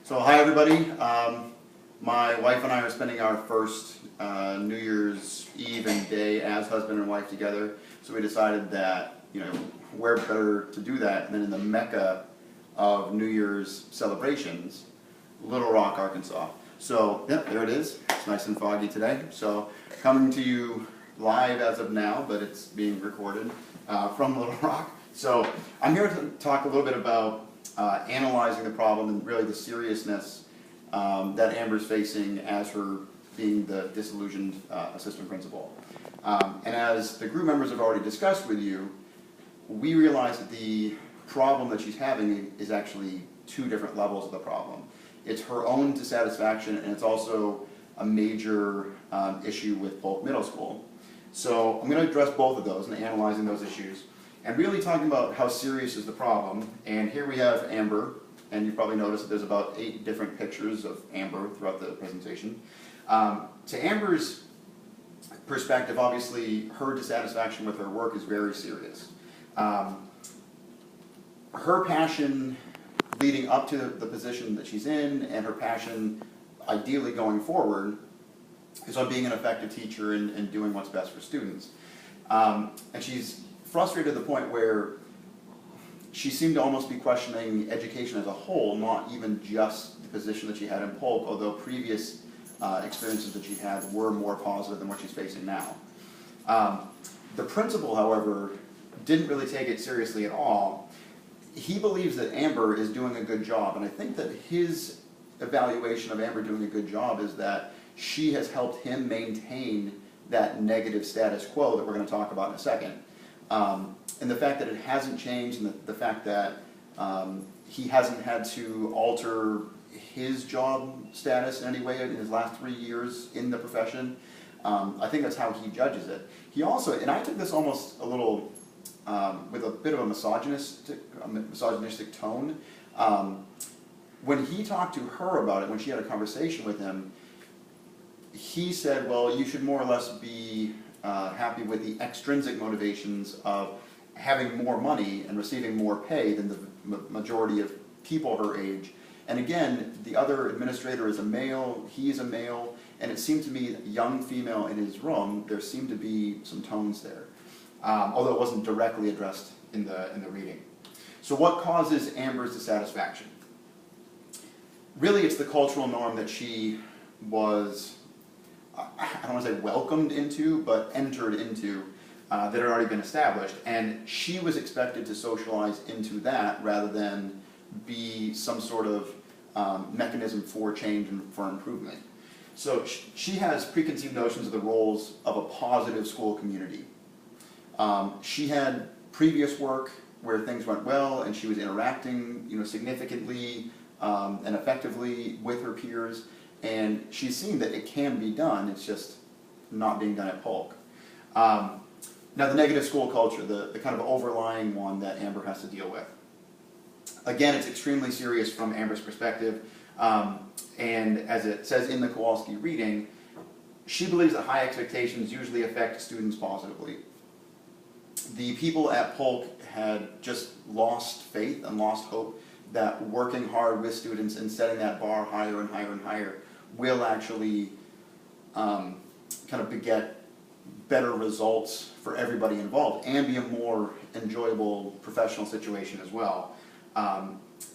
So hi everybody. My wife and I are spending our first New Year's Eve and day as husband and wife together. So we decided that, where better to do that than in the mecca of New Year's celebrations, Little Rock, Arkansas. So there it is. It's nice and foggy today. So coming to you live as of now, but it's being recorded from Little Rock. So I'm here to talk a little bit about analyzing the problem and really the seriousness that Amber's facing as her being the disillusioned assistant principal. And as the group members have already discussed with you, we realize that the problem that she's having is actually two different levels of the problem. It's her own dissatisfaction, and it's also a major issue with Polk Middle School. So I'm going to address both of those and analyzing those issues, and really talking about how serious is the problem. And here we have Amber, and you've probably noticed that there's about 8 different pictures of Amber throughout the presentation. To Amber's perspective, obviously, her dissatisfaction with her work is very serious. Her passion leading up to the position that she's in, and her passion ideally going forward, is on being an effective teacher and doing what's best for students. And she's frustrated to the point where she seemed to almost be questioning education as a whole, not even just the position that she had in Polk, although previous experiences that she had were more positive than what she's facing now. The principal, however, didn't really take it seriously at all. He believes that Amber is doing a good job, and I think that his evaluation of Amber doing a good job is that she has helped him maintain that negative status quo that we're going to talk about in a second. And the fact that it hasn't changed, and the fact that he hasn't had to alter his job status in any way in his last 3 years in the profession, I think that's how he judges it. He also, and I took this almost a little with a bit of a misogynistic tone. When he talked to her about it, when she had a conversation with him, he said, well, you should more or less be happy with the extrinsic motivations of having more money and receiving more pay than the majority of people her age. And again, the other administrator is a male, he's a male, and it seemed to me, young female in his room, there seemed to be some tones there, although it wasn't directly addressed in the reading. So what causes Amber's dissatisfaction? Really, it's the cultural norm that she was, I don't want to say welcomed into, but entered into, that had already been established. And she was expected to socialize into that rather than be some sort of mechanism for change and for improvement. So she has preconceived notions of the roles of a positive school community. She had previous work where things went well and she was interacting significantly and effectively with her peers. And she's seen that it can be done, it's just not being done at Polk. Now the negative school culture, the kind of overlying one that Amber has to deal with. Again, it's extremely serious from Amber's perspective, and as it says in the Kowalski reading, she believes that high expectations usually affect students positively. The people at Polk had just lost faith and lost hope that working hard with students and setting that bar higher and higher and higher will actually kind of beget better results for everybody involved and be a more enjoyable professional situation as well.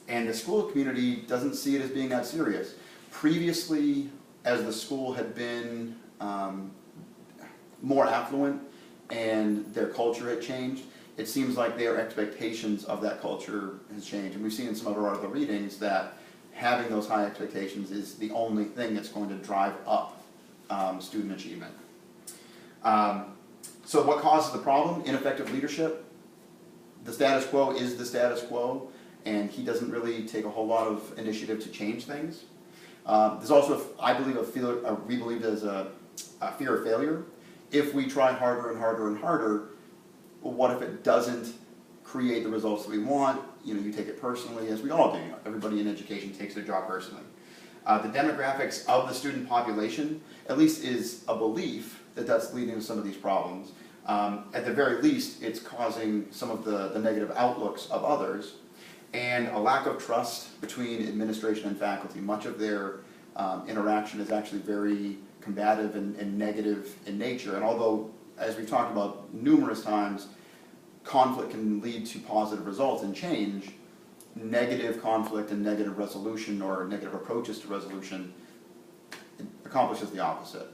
And the school community doesn't see it as being that serious. Previously, as the school had been more affluent and their culture had changed, it seems like their expectations of that culture has changed. And we've seen in some of our other readings that having those high expectations is the only thing that's going to drive up student achievement. So what causes the problem? Ineffective leadership. The status quo is the status quo, and he doesn't really take a whole lot of initiative to change things. There's also, I believe, we believe there's a fear of failure. If we try harder and harder and harder, well, what if it doesn't create the results that we want? You take it personally, as we all do. Everybody in education takes their job personally. The demographics of the student population, at least, is a belief that that's leading to some of these problems. At the very least, it's causing some of the negative outlooks of others. and a lack of trust between administration and faculty. Much of their interaction is actually very combative and negative in nature, and although, as we've talked about numerous times, conflict can lead to positive results and change, negative conflict and negative resolution or negative approaches to resolution accomplishes the opposite.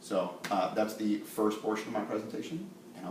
So that's the first portion of my presentation.